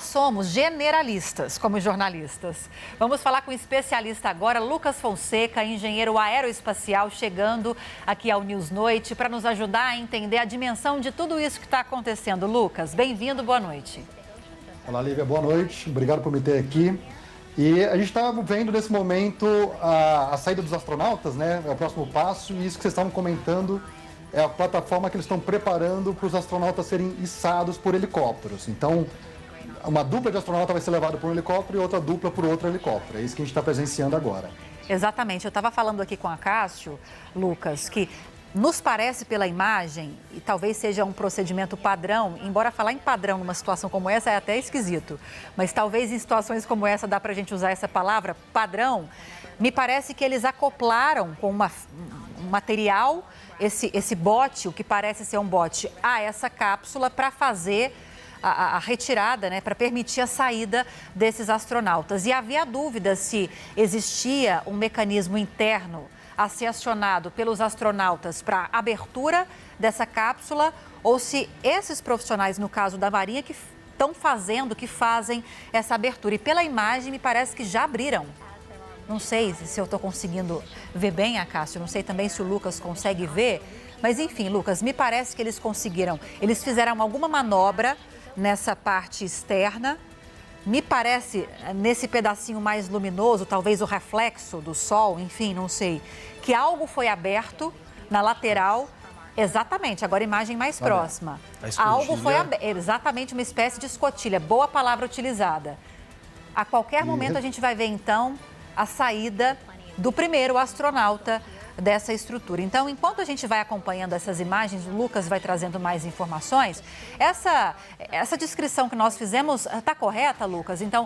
somos generalistas como jornalistas. Vamos falar com o especialista agora, Lucas Fonseca, engenheiro aeroespacial, chegando aqui ao News Noite para nos ajudar a entender a dimensão de tudo isso que está acontecendo. Lucas, bem-vindo, boa noite. Olá, Lívia, boa noite. Obrigado por me ter aqui. E a gente está vendo nesse momento a saída dos astronautas, né? É o próximo passo, e isso que vocês estavam comentando é a plataforma que eles estão preparando para os astronautas serem içados por helicópteros. Então, uma dupla de astronauta vai ser levada por um helicóptero e outra dupla por outro helicóptero. É isso que a gente está presenciando agora. Exatamente. Eu estava falando aqui com a Cássio, Lucas, que nos parece pela imagem, e talvez seja um procedimento padrão, embora falar em padrão numa situação como essa é até esquisito, mas talvez em situações como essa dá para a gente usar essa palavra, padrão. Me parece que eles acoplaram com um material, esse bote, o que parece ser um bote, a essa cápsula para fazer a retirada, né, para permitir a saída desses astronautas. E havia dúvida se existia um mecanismo interno a ser acionado pelos astronautas para a abertura dessa cápsula ou se esses profissionais, no caso da Marinha, que fazem essa abertura. E pela imagem, me parece que já abriram. Não sei se eu estou conseguindo ver bem, Cássio, não sei também se o Lucas consegue ver, mas enfim, Lucas, me parece que eles conseguiram. Eles fizeram alguma manobra nessa parte externa, me parece, nesse pedacinho mais luminoso, talvez o reflexo do sol, enfim, não sei, que algo foi aberto na lateral. Exatamente, agora a imagem mais próxima. Algo foi aberto, exatamente uma espécie de escotilha, boa palavra utilizada. A qualquer momento a gente vai ver, então, a saída do primeiro astronauta dessa estrutura. Então, enquanto a gente vai acompanhando essas imagens, o Lucas vai trazendo mais informações. Essa descrição que nós fizemos está correta, Lucas? Então,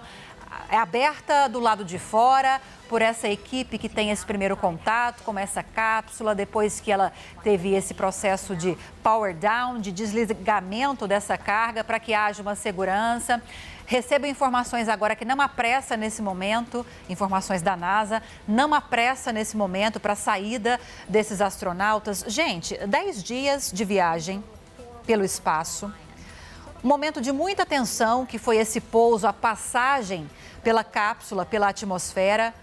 é aberta do lado de fora por essa equipe que tem esse primeiro contato com essa cápsula, depois que ela teve esse processo de power down, de desligamento dessa carga para que haja uma segurança. Recebo informações agora que não há pressa nesse momento, informações da NASA, não há pressa nesse momento para a saída desses astronautas. Gente, 10 dias de viagem pelo espaço, um momento de muita tensão que foi esse pouso, a passagem pela cápsula, pela atmosfera.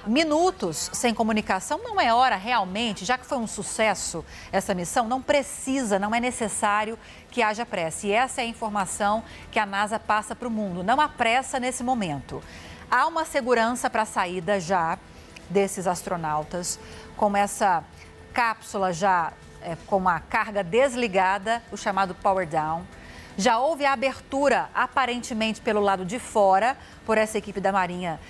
Minutos sem comunicação, não é hora realmente, já que foi um sucesso essa missão, não é necessário que haja pressa. E essa é a informação que a NASA passa para o mundo. Não há pressa nesse momento. Há uma segurança para a saída já desses astronautas, com essa cápsula já com a carga desligada, o chamado power down. Já houve a abertura, aparentemente pelo lado de fora, por essa equipe da Marinha,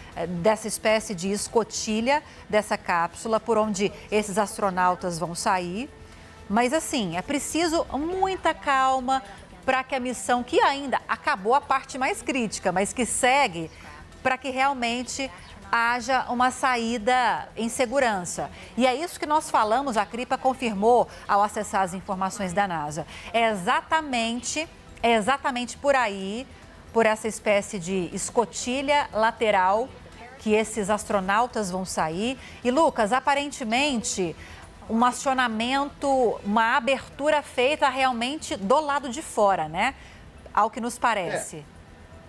dessa espécie de escotilha dessa cápsula, por onde esses astronautas vão sair. Mas, assim, é preciso muita calma para que a missão, que ainda acabou a parte mais crítica, mas que segue, para que realmente haja uma saída em segurança. E é isso que nós falamos, a CRIPA confirmou ao acessar as informações da NASA. É exatamente por aí, por essa espécie de escotilha lateral que esses astronautas vão sair. E, Lucas, aparentemente, um acionamento, uma abertura feita realmente do lado de fora, né? Ao que nos parece.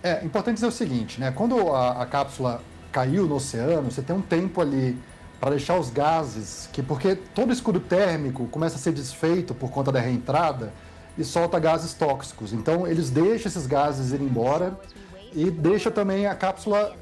É importante dizer o seguinte, né? Quando a cápsula caiu no oceano, você tem um tempo ali para deixar os gases, porque todo escudo térmico começa a ser desfeito por conta da reentrada e solta gases tóxicos. Então, eles deixam esses gases ir embora e deixa também a cápsula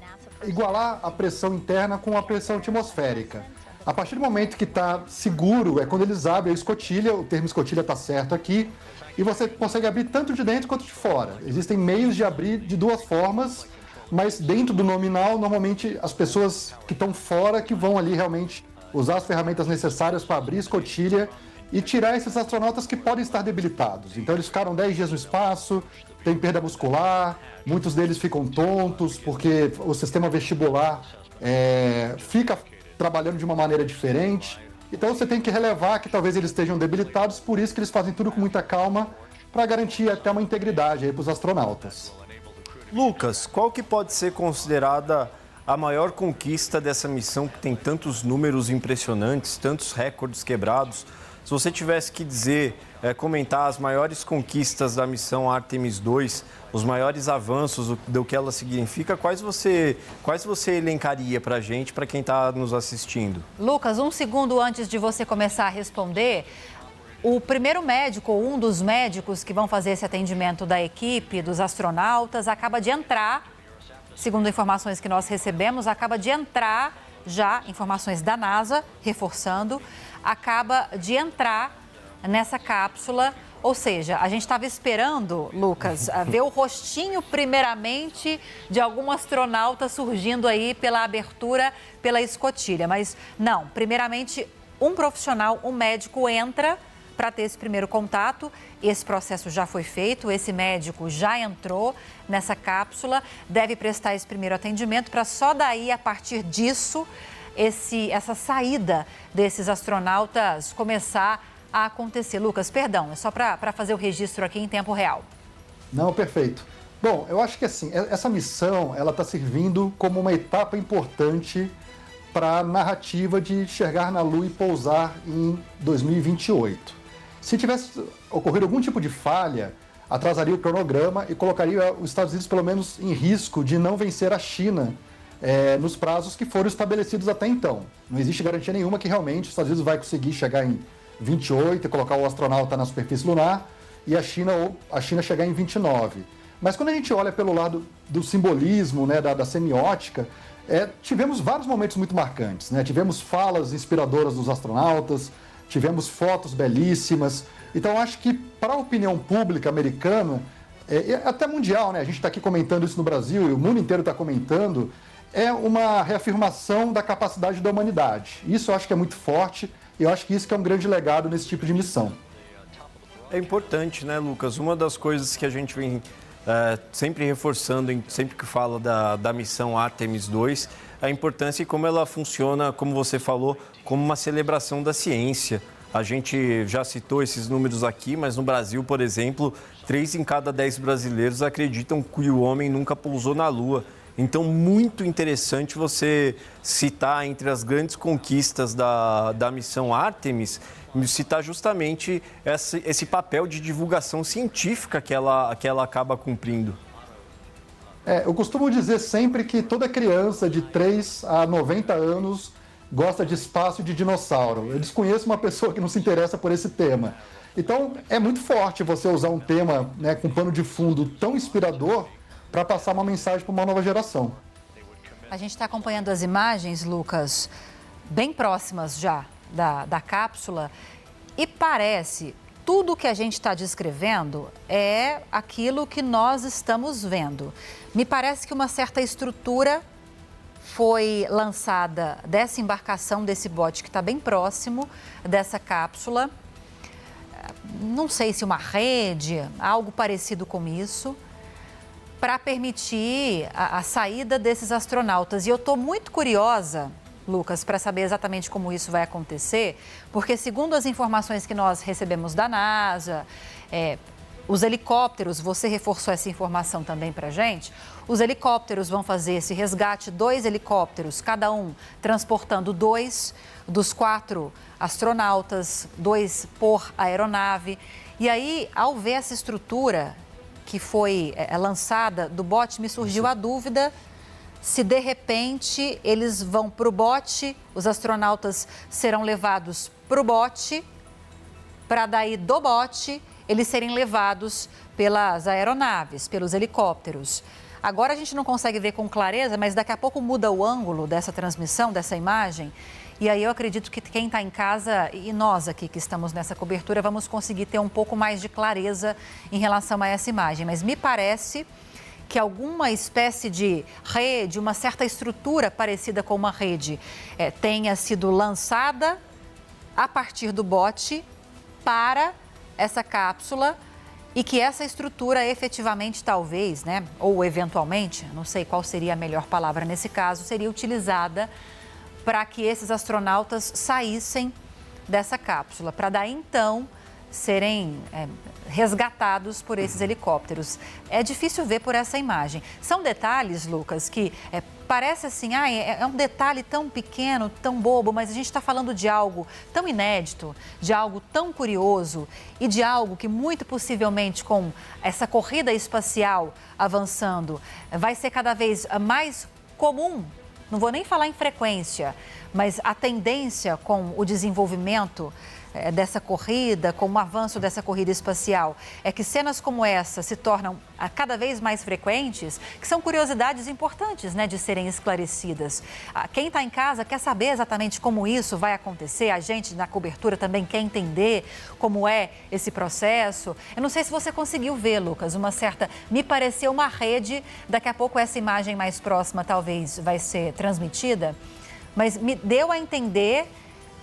igualar a pressão interna com a pressão atmosférica. A partir do momento que está seguro, é quando eles abrem a escotilha, o termo escotilha está certo aqui, e você consegue abrir tanto de dentro quanto de fora. Existem meios de abrir de duas formas, mas dentro do nominal, normalmente as pessoas que estão fora que vão ali realmente usar as ferramentas necessárias para abrir a escotilha e tirar esses astronautas que podem estar debilitados. Então eles ficaram 10 dias no espaço, tem perda muscular, muitos deles ficam tontos porque o sistema vestibular fica trabalhando de uma maneira diferente. Então você tem que relevar que talvez eles estejam debilitados, por isso que eles fazem tudo com muita calma para garantir até uma integridade aí para os astronautas. Lucas, qual que pode ser considerada a maior conquista dessa missão que tem tantos números impressionantes, tantos recordes quebrados? Se você tivesse que dizer comentar as maiores conquistas da missão Artemis 2, os maiores avanços do que ela significa, quais você elencaria para a gente, para quem está nos assistindo? Lucas, um segundo antes de você começar a responder, o primeiro médico, ou um dos médicos que vão fazer esse atendimento da equipe, dos astronautas, acaba de entrar, segundo informações que nós recebemos, acaba de entrar já, informações da NASA, reforçando, acaba de entrar nessa cápsula, ou seja, a gente estava esperando, Lucas, ver o rostinho primeiramente de algum astronauta surgindo aí pela abertura, pela escotilha, mas não, primeiramente um profissional, um médico entra para ter esse primeiro contato. Esse processo já foi feito, esse médico já entrou nessa cápsula, deve prestar esse primeiro atendimento para só daí, a partir disso, essa saída desses astronautas começar a acontecer. Lucas, perdão, é só para fazer o registro aqui em tempo real. Não, perfeito. Bom, eu acho que assim, essa missão, ela está servindo como uma etapa importante para a narrativa de chegar na Lua e pousar em 2028. Se tivesse ocorrido algum tipo de falha, atrasaria o cronograma e colocaria os Estados Unidos, pelo menos, em risco de não vencer a China nos prazos que foram estabelecidos até então. Não existe garantia nenhuma que realmente os Estados Unidos vai conseguir chegar em 28 e colocar o astronauta na superfície lunar e a China chegar em 29. Mas quando a gente olha pelo lado do simbolismo, né, da semiótica, tivemos vários momentos muito marcantes, né? Tivemos falas inspiradoras dos astronautas, tivemos fotos belíssimas. Então, acho que para a opinião pública americana, até mundial, né? A gente está aqui comentando isso no Brasil e o mundo inteiro está comentando, é uma reafirmação da capacidade da humanidade. Isso eu acho que é muito forte e eu acho que isso que é um grande legado nesse tipo de missão. É importante, né, Lucas? Uma das coisas que a gente vem sempre reforçando, sempre que fala da missão Artemis 2, a importância e como ela funciona, como você falou, como uma celebração da ciência. A gente já citou esses números aqui, mas no Brasil, por exemplo, 3 em cada 10 brasileiros acreditam que o homem nunca pousou na Lua. Então, muito interessante você citar entre as grandes conquistas da missão Artemis, citar justamente esse papel de divulgação científica que ela acaba cumprindo. Eu costumo dizer sempre que toda criança de 3 a 90 anos gosta de espaço e de dinossauro. Eu desconheço uma pessoa que não se interessa por esse tema. Então, é muito forte você usar um tema, né, com pano de fundo tão inspirador para passar uma mensagem para uma nova geração. A gente está acompanhando as imagens, Lucas, bem próximas já da cápsula e parece, tudo que a gente está descrevendo é aquilo que nós estamos vendo. Me parece que uma certa estrutura foi lançada dessa embarcação, desse bote que está bem próximo dessa cápsula. Não sei se uma rede, algo parecido com isso, para permitir a saída desses astronautas. E eu estou muito curiosa, Lucas, para saber exatamente como isso vai acontecer, porque segundo as informações que nós recebemos da NASA, os helicópteros, você reforçou essa informação também para a gente, os helicópteros vão fazer esse resgate, 2 helicópteros, cada um transportando 2 dos 4 astronautas, 2 por aeronave. E aí, ao ver essa estrutura que foi lançada do bote, me surgiu a dúvida se de repente eles vão para o bote, os astronautas serão levados para o bote, para daí do bote eles serem levados pelas aeronaves, pelos helicópteros. Agora a gente não consegue ver com clareza, mas daqui a pouco muda o ângulo dessa transmissão, dessa imagem. E aí eu acredito que quem está em casa e nós aqui que estamos nessa cobertura vamos conseguir ter um pouco mais de clareza em relação a essa imagem. Mas me parece que alguma espécie de rede, uma certa estrutura parecida com uma rede tenha sido lançada a partir do bote para essa cápsula e que essa estrutura efetivamente, talvez, né, ou eventualmente, não sei qual seria a melhor palavra nesse caso, seria utilizada para que esses astronautas saíssem dessa cápsula, para daí então serem resgatados por esses helicópteros. É difícil ver por essa imagem. São detalhes, Lucas, que parece assim, é um detalhe tão pequeno, tão bobo, mas a gente está falando de algo tão inédito, de algo tão curioso e de algo que muito possivelmente com essa corrida espacial avançando vai ser cada vez mais comum. Não vou nem falar em frequência, mas a tendência com o desenvolvimento dessa corrida, com o avanço dessa corrida espacial, é que cenas como essa se tornam cada vez mais frequentes, que são curiosidades importantes, né, de serem esclarecidas. Quem está em casa quer saber exatamente como isso vai acontecer, a gente na cobertura também quer entender como é esse processo. Eu não sei se você conseguiu ver, Lucas, me pareceu uma rede, daqui a pouco essa imagem mais próxima talvez vai ser transmitida, mas me deu a entender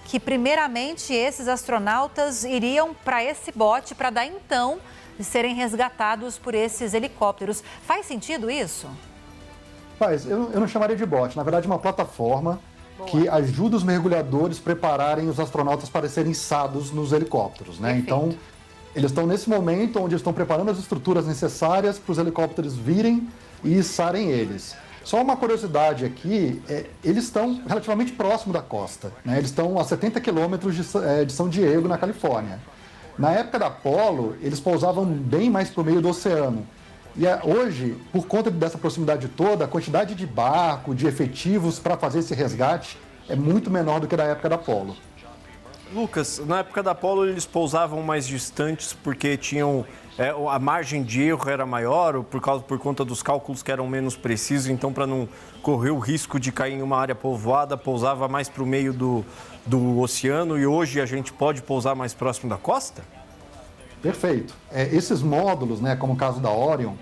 que, primeiramente, esses astronautas iriam para esse bote para daí, então, serem resgatados por esses helicópteros. Faz sentido isso? Faz. Eu não chamaria de bote. Na verdade, é uma plataforma que ajuda os mergulhadores a prepararem os astronautas para serem içados nos helicópteros, né? Então, eles estão nesse momento onde estão preparando as estruturas necessárias para os helicópteros virem e içarem eles. Só uma curiosidade aqui, eles estão relativamente próximo da costa, né? Eles estão a 70 quilômetros de São Diego, na Califórnia. Na época da Apollo, eles pousavam bem mais para o meio do oceano. E hoje, por conta dessa proximidade toda, a quantidade de barco, de efetivos para fazer esse resgate é muito menor do que da época da Apollo. Lucas, na época da Apollo eles pousavam mais distantes porque tinham a margem de erro era maior ou por conta dos cálculos que eram menos precisos, então para não correr o risco de cair em uma área povoada, pousava mais para o meio do oceano e hoje a gente pode pousar mais próximo da costa? Perfeito. Esses módulos, né, como o caso da Orion,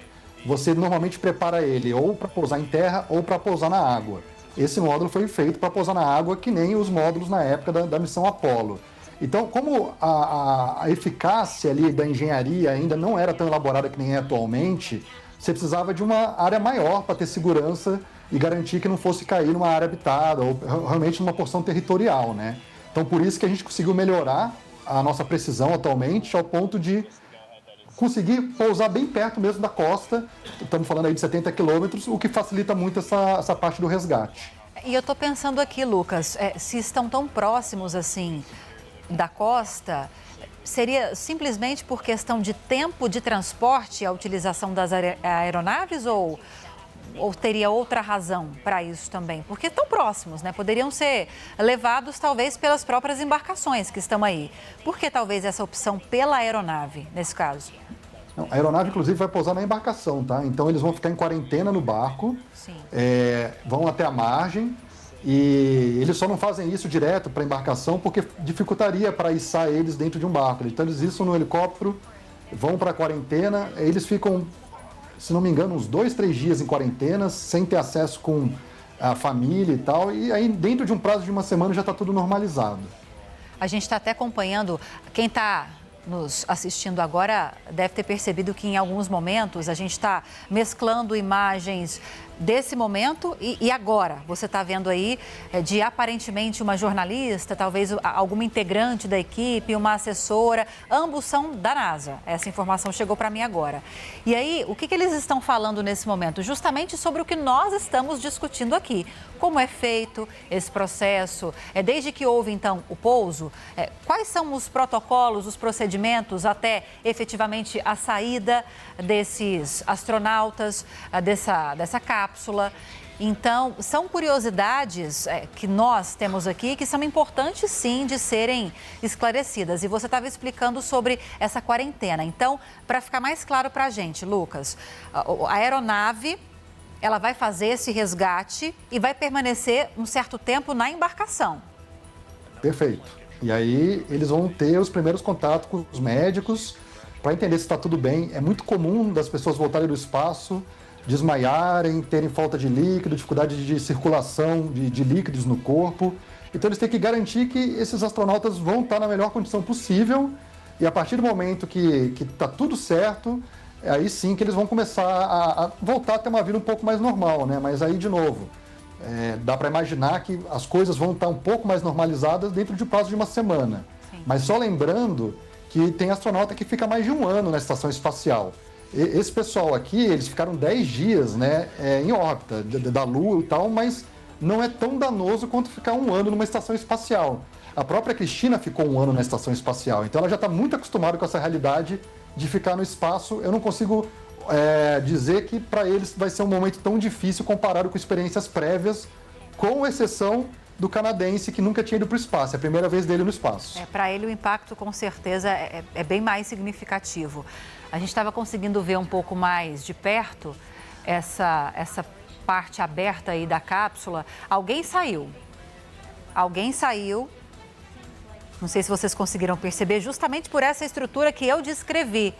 você normalmente prepara ele ou para pousar em terra ou para pousar na água. Esse módulo foi feito para pousar na água, que nem os módulos na época da missão Apollo. Então, como a eficácia ali da engenharia ainda não era tão elaborada que nem é atualmente, você precisava de uma área maior para ter segurança e garantir que não fosse cair numa área habitada ou realmente numa porção territorial, né? Então, por isso que a gente conseguiu melhorar a nossa precisão atualmente ao ponto de conseguir pousar bem perto mesmo da costa. Estamos falando aí de 70 quilômetros, o que facilita muito essa parte do resgate. E eu estou pensando aqui, Lucas, se estão tão próximos assim da costa, seria simplesmente por questão de tempo de transporte a utilização das aeronaves ou teria outra razão para isso também? Porque estão próximos, né? Poderiam ser levados talvez pelas próprias embarcações que estão aí. Por que talvez essa opção pela aeronave, nesse caso? Não, a aeronave, inclusive, vai pousar na embarcação, tá? Então, eles vão ficar em quarentena no barco, vão até a margem, e eles só não fazem isso direto para a embarcação porque dificultaria para içar eles dentro de um barco. Então, eles içam no helicóptero, vão para a quarentena, eles ficam, se não me engano, uns 2, 3 dias em quarentena, sem ter acesso com a família e tal, e aí dentro de um prazo de uma semana já está tudo normalizado. A gente está até acompanhando, quem está nos assistindo agora deve ter percebido que em alguns momentos a gente está mesclando imagens desse momento e agora. Você está vendo aí de aparentemente uma jornalista, talvez alguma integrante da equipe, uma assessora, ambos são da NASA. Essa informação chegou para mim agora. E aí, o que eles estão falando nesse momento? Justamente sobre o que nós estamos discutindo aqui. Como é feito esse processo? Desde que houve, então, o pouso, quais são os protocolos, os procedimentos até efetivamente a saída desses astronautas, dessa cápsula? Então, são curiosidades que nós temos aqui que são importantes, sim, de serem esclarecidas. E você estava explicando sobre essa quarentena. Então, para ficar mais claro para a gente, Lucas, a aeronave, ela vai fazer esse resgate e vai permanecer um certo tempo na embarcação. Perfeito. E aí, eles vão ter os primeiros contatos com os médicos para entender se está tudo bem. É muito comum das pessoas voltarem do espaço, desmaiarem, terem falta de líquido, dificuldade de circulação de líquidos no corpo. Então, eles têm que garantir que esses astronautas vão estar na melhor condição possível e a partir do momento que está tudo certo, aí sim que eles vão começar a voltar a ter uma vida um pouco mais normal, né? Mas aí, de novo, dá para imaginar que as coisas vão estar um pouco mais normalizadas dentro de prazo de uma semana. Sim. Mas só lembrando que tem astronauta que fica mais de um ano na estação espacial. Esse pessoal aqui, eles ficaram 10 dias, né, em órbita da Lua e tal, mas não é tão danoso quanto ficar um ano numa estação espacial. A própria Cristina ficou um ano na estação espacial, então ela já está muito acostumada com essa realidade de ficar no espaço. Eu não consigo dizer que para eles vai ser um momento tão difícil comparado com experiências prévias, com exceção do canadense que nunca tinha ido para o espaço. É a primeira vez dele no espaço. Para ele o impacto com certeza é bem mais significativo. A gente estava conseguindo ver um pouco mais de perto essa parte aberta aí da cápsula. Alguém saiu. Não sei se vocês conseguiram perceber, justamente por essa estrutura que eu descrevi.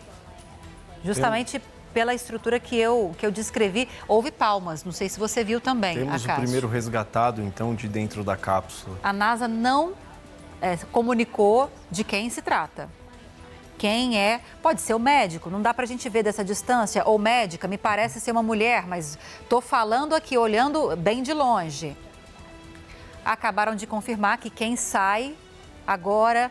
Justamente pela estrutura que eu descrevi, houve palmas. Não sei se você viu também. Temos o primeiro resgatado, então, de dentro da cápsula. A NASA não comunicou de quem se trata. Quem é? Pode ser o médico, não dá pra gente ver dessa distância. Ou médica, me parece ser uma mulher, mas tô falando aqui, olhando bem de longe. Acabaram de confirmar que quem sai agora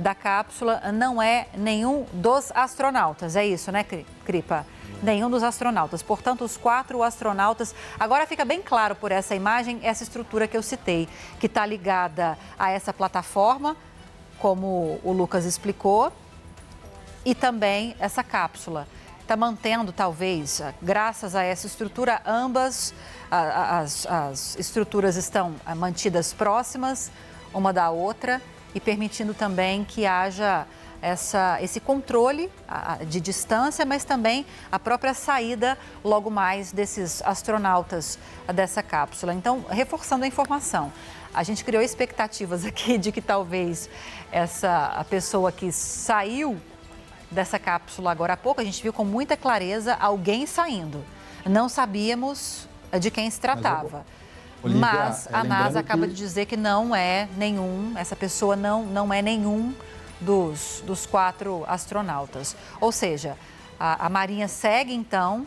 da cápsula não é nenhum dos astronautas. É isso, né, Kripa? Nenhum dos astronautas. Portanto, os 4 astronautas... Agora fica bem claro por essa imagem, essa estrutura que eu citei, que está ligada a essa plataforma, como o Lucas explicou, e também essa cápsula. Está mantendo, talvez, graças a essa estrutura, ambas as estruturas estão mantidas próximas uma da outra e permitindo também que haja esse controle de distância, mas também a própria saída logo mais desses astronautas dessa cápsula. Então, reforçando a informação, a gente criou expectativas aqui de que talvez a pessoa que saiu dessa cápsula agora há pouco, a gente viu com muita clareza alguém saindo. Não sabíamos de quem se tratava. Mas a NASA acaba de dizer que não é nenhum, essa pessoa não é nenhum dos 4 astronautas. Ou seja, a Marinha segue, então,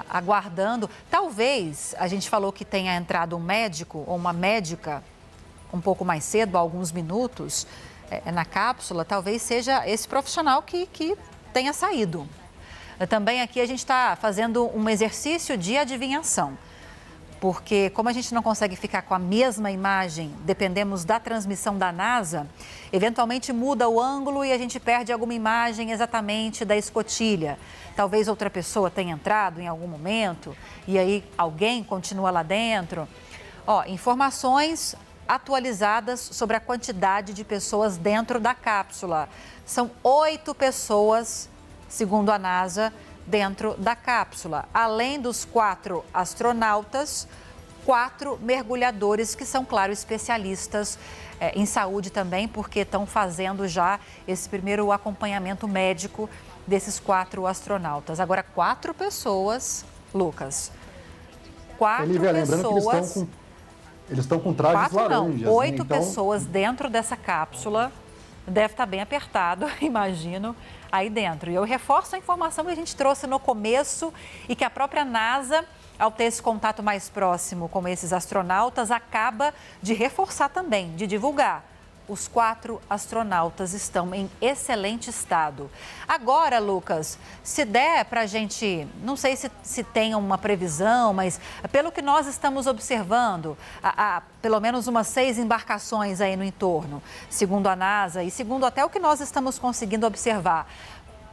aguardando. Talvez, a gente falou que tenha entrado um médico ou uma médica um pouco mais cedo, há alguns minutos, na cápsula, talvez seja esse profissional que tenha saído. Também aqui a gente está fazendo um exercício de adivinhação. Porque como a gente não consegue ficar com a mesma imagem, dependemos da transmissão da NASA, eventualmente muda o ângulo e a gente perde alguma imagem exatamente da escotilha. Talvez outra pessoa tenha entrado em algum momento e aí alguém continua lá dentro. Informações atualizadas sobre a quantidade de pessoas dentro da cápsula. São 8 pessoas, segundo a NASA, dentro da cápsula, além dos 4 astronautas, 4 mergulhadores que são, claro, especialistas em saúde também, porque estão fazendo já esse primeiro acompanhamento médico desses 4 astronautas. Agora, 4 pessoas, Lucas, 4 Olivia, pessoas... Lembrando que eles estão com trajes 4 laranjas. não, 8 né? Então... pessoas dentro dessa cápsula. Deve estar bem apertado, imagino, aí dentro. E eu reforço a informação que a gente trouxe no começo e que a própria NASA, ao ter esse contato mais próximo com esses astronautas, acaba de reforçar também, de divulgar. Os 4 astronautas estão em excelente estado. Agora, Lucas, se der para a gente, não sei se tem uma previsão, mas pelo que nós estamos observando, há pelo menos umas 6 embarcações aí no entorno, segundo a NASA e segundo até o que nós estamos conseguindo observar.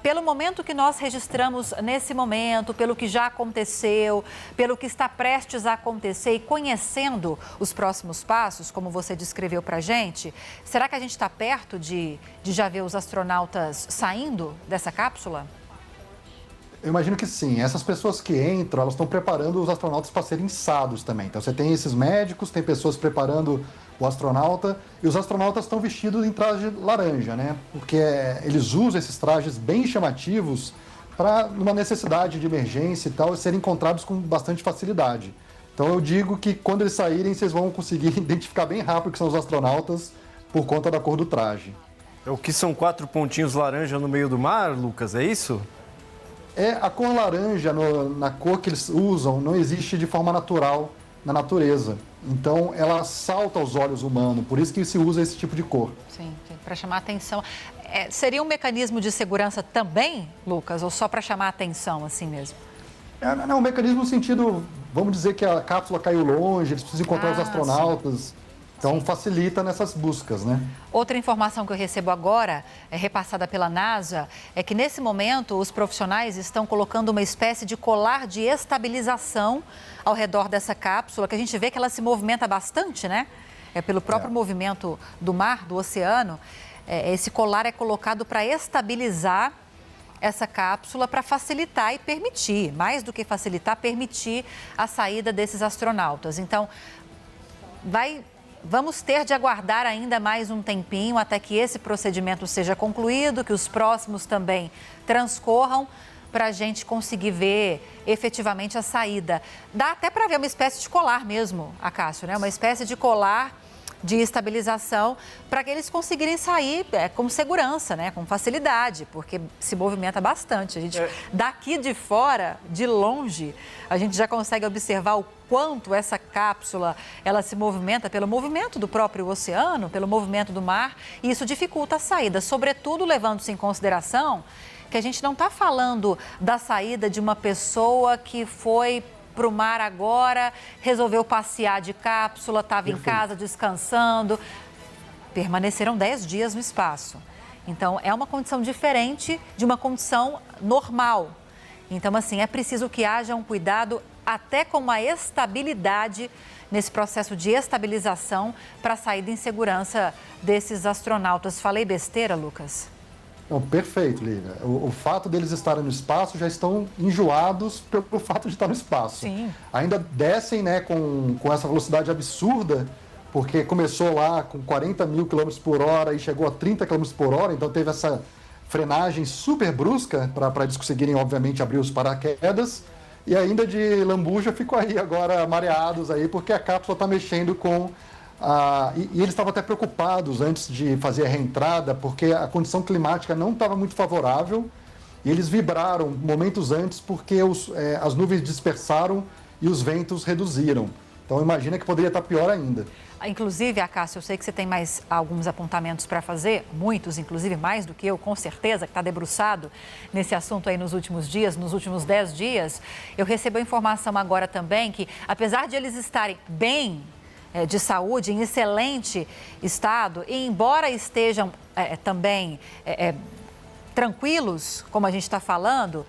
Pelo momento que nós registramos nesse momento, pelo que já aconteceu, pelo que está prestes a acontecer e conhecendo os próximos passos, como você descreveu para a gente, será que a gente está perto de já ver os astronautas saindo dessa cápsula? Eu imagino que sim. Essas pessoas que entram, elas estão preparando os astronautas para serem içados também. Então você tem esses médicos, tem pessoas preparando o astronauta, e os astronautas estão vestidos em traje laranja, né? Porque eles usam esses trajes bem chamativos para, numa necessidade de emergência e tal, serem encontrados com bastante facilidade. Então eu digo que quando eles saírem, vocês vão conseguir identificar bem rápido que são os astronautas por conta da cor do traje. O que são 4 pontinhos laranja no meio do mar, Lucas? É isso? A cor laranja, na cor que eles usam, não existe de forma natural na natureza. Então, ela salta aos olhos humanos, por isso que se usa esse tipo de cor. Sim, para chamar atenção. Seria um mecanismo de segurança também, Lucas, ou só para chamar atenção assim mesmo? Não, um mecanismo no sentido, vamos dizer que a cápsula caiu longe, eles precisam encontrar os astronautas. Sim. Então, facilita nessas buscas, né? Outra informação que eu recebo agora, repassada pela NASA, é que nesse momento os profissionais estão colocando uma espécie de colar de estabilização ao redor dessa cápsula, que a gente vê que ela se movimenta bastante, né? Pelo próprio movimento do mar, do oceano. Esse colar é colocado para estabilizar essa cápsula, para facilitar e permitir, mais do que facilitar, permitir a saída desses astronautas. Então, vamos ter de aguardar ainda mais um tempinho até que esse procedimento seja concluído, que os próximos também transcorram, para a gente conseguir ver efetivamente a saída. Dá até para ver uma espécie de colar mesmo, Acácio, né? Uma espécie de colar de estabilização para que eles conseguirem sair com segurança, né? Com facilidade, porque se movimenta bastante. A gente, daqui de fora, de longe, a gente já consegue observar o quanto essa cápsula ela se movimenta pelo movimento do próprio oceano, pelo movimento do mar, e isso dificulta a saída, sobretudo levando-se em consideração que a gente não está falando da saída de uma pessoa que foi para o mar agora, resolveu passear de cápsula, estava em casa descansando. Permaneceram 10 dias no espaço. Então, é uma condição diferente de uma condição normal. Então, assim, é preciso que haja um cuidado até com a estabilidade nesse processo de estabilização para a saída em segurança desses astronautas. Falei besteira, Lucas? Não, perfeito, Lívia. O fato deles estarem no espaço já estão enjoados pelo fato de estar no espaço. Sim. Ainda descem, né, com essa velocidade absurda, porque começou lá com 40 mil km por hora e chegou a 30 km por hora, então teve essa frenagem super brusca para eles conseguirem, obviamente, abrir os paraquedas. E ainda de lambuja ficou aí agora mareados aí, porque a cápsula está mexendo com... E eles estavam até preocupados antes de fazer a reentrada, porque a condição climática não estava muito favorável, e eles vibraram momentos antes porque as nuvens dispersaram e os ventos reduziram. Então, imagina que poderia estar pior ainda. Inclusive, Acácio, eu sei que você tem mais alguns apontamentos para fazer, muitos, inclusive mais do que eu, com certeza, que está debruçado nesse assunto aí nos últimos dias, nos últimos 10 dias. Eu recebo a informação agora também que, apesar de eles estarem bem de saúde, em excelente estado, e embora estejam também tranquilos, como a gente está falando,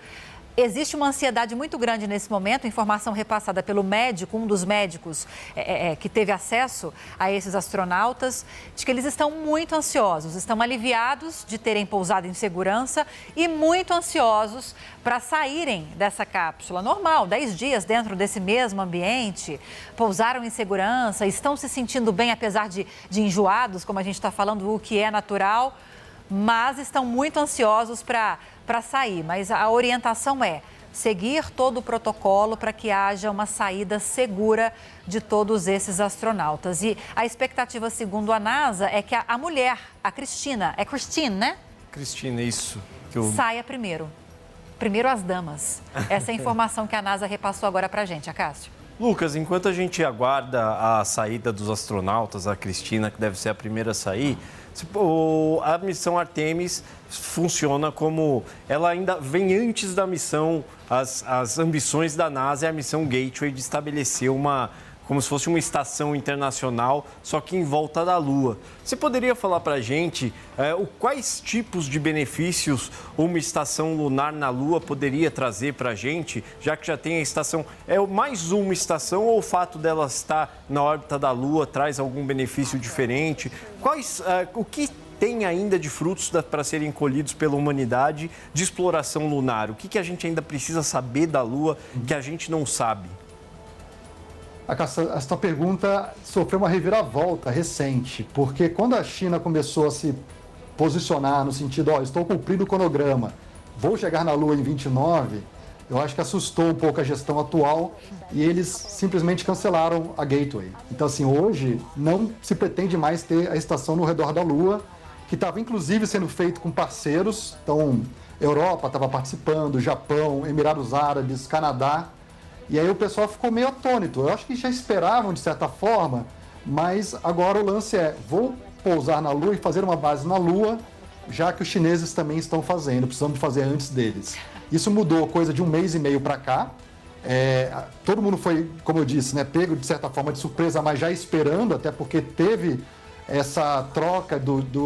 existe uma ansiedade muito grande nesse momento, informação repassada pelo médico, um dos médicos que teve acesso a esses astronautas, de que eles estão muito ansiosos, estão aliviados de terem pousado em segurança e muito ansiosos para saírem dessa cápsula. Normal, 10 dias dentro desse mesmo ambiente, pousaram em segurança, estão se sentindo bem, apesar de enjoados, como a gente está falando, o que é natural, mas estão muito ansiosos para sair. Mas a orientação é seguir todo o protocolo para que haja uma saída segura de todos esses astronautas. E a expectativa, segundo a NASA, é que a mulher, a Cristina, é Christine, né? Cristina, isso. Saia primeiro. Primeiro as damas. Essa é a informação que a NASA repassou agora para a gente, Acácio. Lucas, enquanto a gente aguarda a saída dos astronautas, a Cristina, que deve ser a primeira a sair, a missão Artemis funciona como... Ela ainda vem antes da missão, as ambições da NASA é a missão Gateway de estabelecer como se fosse uma estação internacional, só que em volta da Lua. Você poderia falar para a gente quais tipos de benefícios uma estação lunar na Lua poderia trazer para a gente, já que já tem a estação... É mais uma estação ou o fato dela estar na órbita da Lua traz algum benefício diferente? O que tem ainda de frutos para serem colhidos pela humanidade de exploração lunar? O que a gente ainda precisa saber da Lua que a gente não sabe? Essa pergunta sofreu uma reviravolta recente, porque quando a China começou a se posicionar no sentido, estou cumprindo o cronograma, vou chegar na Lua em 29, eu acho que assustou um pouco a gestão atual e eles simplesmente cancelaram a Gateway. Então, assim, hoje não se pretende mais ter a estação no redor da Lua, que estava inclusive sendo feito com parceiros, então, Europa estava participando, Japão, Emirados Árabes, Canadá. E aí o pessoal ficou meio atônito. Eu acho que já esperavam, de certa forma, mas agora o lance é, vou pousar na Lua e fazer uma base na Lua, já que os chineses também estão fazendo, precisamos fazer antes deles. Isso mudou coisa de 1 mês e meio para cá. Todo mundo foi, como eu disse, né, pego de certa forma de surpresa, mas já esperando, até porque teve essa troca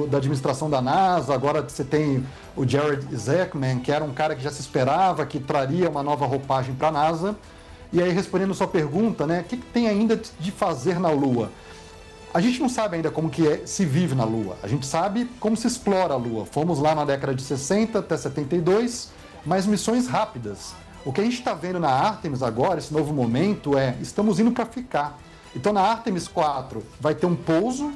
da administração da NASA. Agora você tem o Jared Isaacman, que era um cara que já se esperava, que traria uma nova roupagem para a NASA. E aí, respondendo a sua pergunta, né, o que tem ainda de fazer na Lua? A gente não sabe ainda como que se vive na Lua. A gente sabe como se explora a Lua. Fomos lá na década de 60 até 72, mas missões rápidas. O que a gente está vendo na Artemis agora, esse novo momento, estamos indo para ficar. Então, na Artemis 4 vai ter um pouso,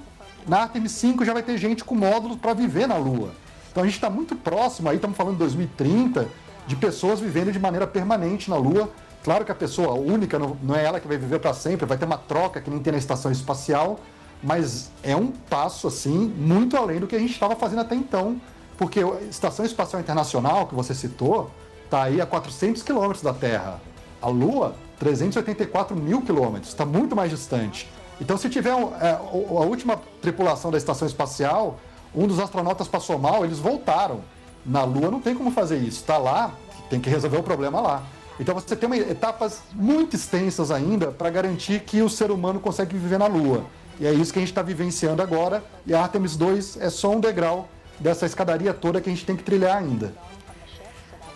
na Artemis 5 já vai ter gente com módulos para viver na Lua. Então, a gente está muito próximo, aí estamos falando de 2030, de pessoas vivendo de maneira permanente na Lua. Claro que a pessoa única não é ela que vai viver para sempre, vai ter uma troca que nem tem na estação espacial, mas é um passo, assim, muito além do que a gente estava fazendo até então, porque a Estação Espacial Internacional, que você citou, está aí a 400 quilômetros da Terra. A Lua, 384 mil quilômetros, está muito mais distante. Então, se tiver a última tripulação da Estação Espacial, um dos astronautas passou mal, eles voltaram. Na Lua não tem como fazer isso, está lá, tem que resolver o problema lá. Então você tem etapas muito extensas ainda para garantir que o ser humano consegue viver na Lua. E é isso que a gente está vivenciando agora, e a Artemis 2 é só um degrau dessa escadaria toda que a gente tem que trilhar ainda.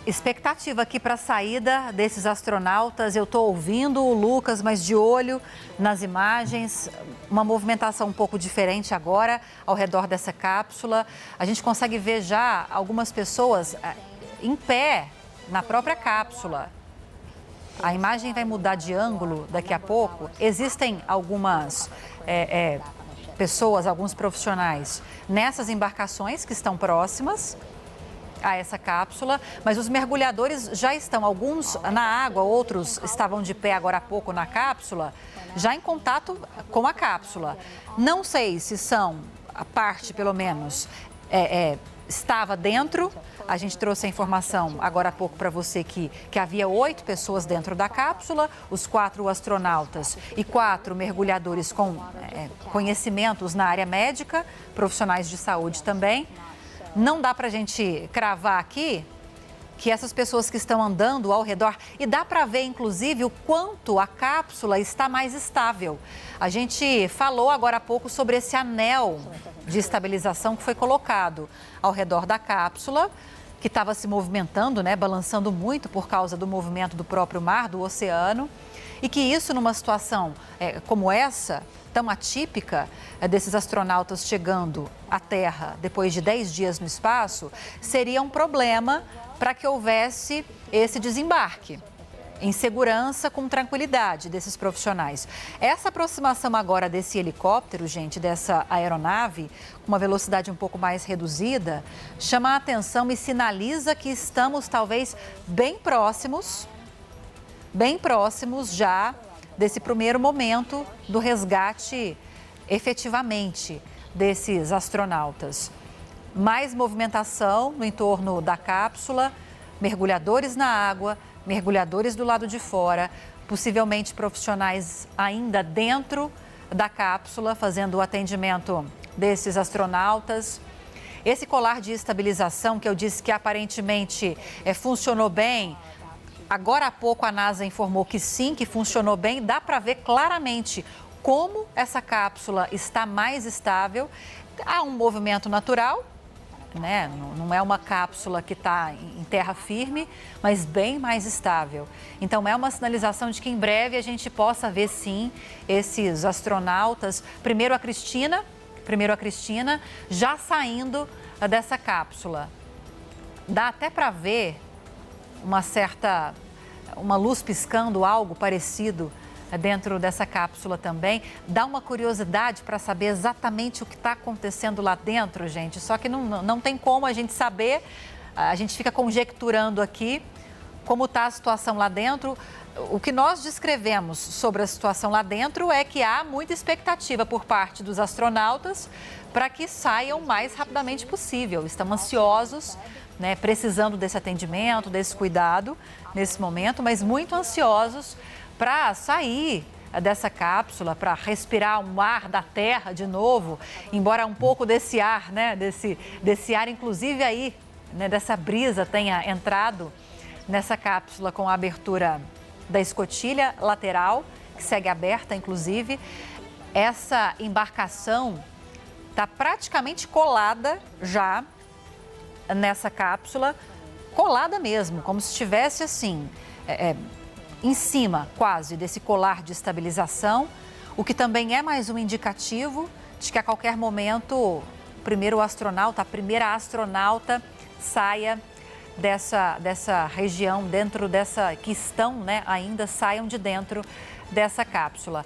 Expectativa aqui para a saída desses astronautas. Eu estou ouvindo o Lucas, mas de olho nas imagens. Uma movimentação um pouco diferente agora ao redor dessa cápsula. A gente consegue ver já algumas pessoas em pé na própria cápsula. A imagem vai mudar de ângulo daqui a pouco. Existem algumas pessoas, alguns profissionais nessas embarcações que estão próximas a essa cápsula, mas os mergulhadores já estão, alguns na água, outros estavam de pé agora há pouco na cápsula, já em contato com a cápsula. Não sei se são, a parte pelo menos, estava dentro. A gente trouxe a informação agora há pouco para você que havia 8 pessoas dentro da cápsula, os 4 astronautas e 4 mergulhadores com conhecimentos na área médica, profissionais de saúde também. Não dá para a gente cravar aqui que essas pessoas que estão andando ao redor, e dá para ver, inclusive, o quanto a cápsula está mais estável. A gente falou agora há pouco sobre esse anel de estabilização que foi colocado ao redor da cápsula, que estava se movimentando, né, balançando muito por causa do movimento do próprio mar, do oceano, e que isso, numa situação como essa, tão atípica, desses astronautas chegando à Terra depois de 10 dias no espaço, seria um problema para que houvesse esse desembarque em segurança, com tranquilidade desses profissionais. Essa aproximação agora desse helicóptero, gente, dessa aeronave, com uma velocidade um pouco mais reduzida, chama a atenção e sinaliza que estamos talvez bem próximos já desse primeiro momento do resgate efetivamente desses astronautas. Mais movimentação no entorno da cápsula, mergulhadores na água, mergulhadores do lado de fora, possivelmente profissionais ainda dentro da cápsula, fazendo o atendimento desses astronautas. Esse colar de estabilização que eu disse que aparentemente funcionou bem, agora há pouco a NASA informou que sim, que funcionou bem. Dá para ver claramente como essa cápsula está mais estável. Há um movimento natural, né? Não é uma cápsula que está em terra firme, mas bem mais estável. Então é uma sinalização de que em breve a gente possa ver sim esses astronautas, primeiro a Cristina já saindo dessa cápsula. Dá até para ver uma luz piscando, algo parecido dentro dessa cápsula também. Dá uma curiosidade para saber exatamente o que está acontecendo lá dentro, gente. Só que não tem como a gente saber, a gente fica conjecturando aqui como está a situação lá dentro. O que nós descrevemos sobre a situação lá dentro é que há muita expectativa por parte dos astronautas para que saiam o mais rapidamente possível. Estão ansiosos, né, precisando desse atendimento, desse cuidado nesse momento, mas muito ansiosos para sair dessa cápsula, para respirar um ar da Terra de novo, embora um pouco desse ar, né, desse ar, inclusive aí, né, dessa brisa tenha entrado nessa cápsula com a abertura da escotilha lateral, que segue aberta, inclusive. Essa embarcação está praticamente colada já nessa cápsula, colada mesmo, como se estivesse assim, em cima quase desse colar de estabilização, o que também é mais um indicativo de que a qualquer momento o primeiro astronauta, a primeira astronauta saia dessa região, dentro dessa, que estão, né, ainda saiam de dentro dessa cápsula.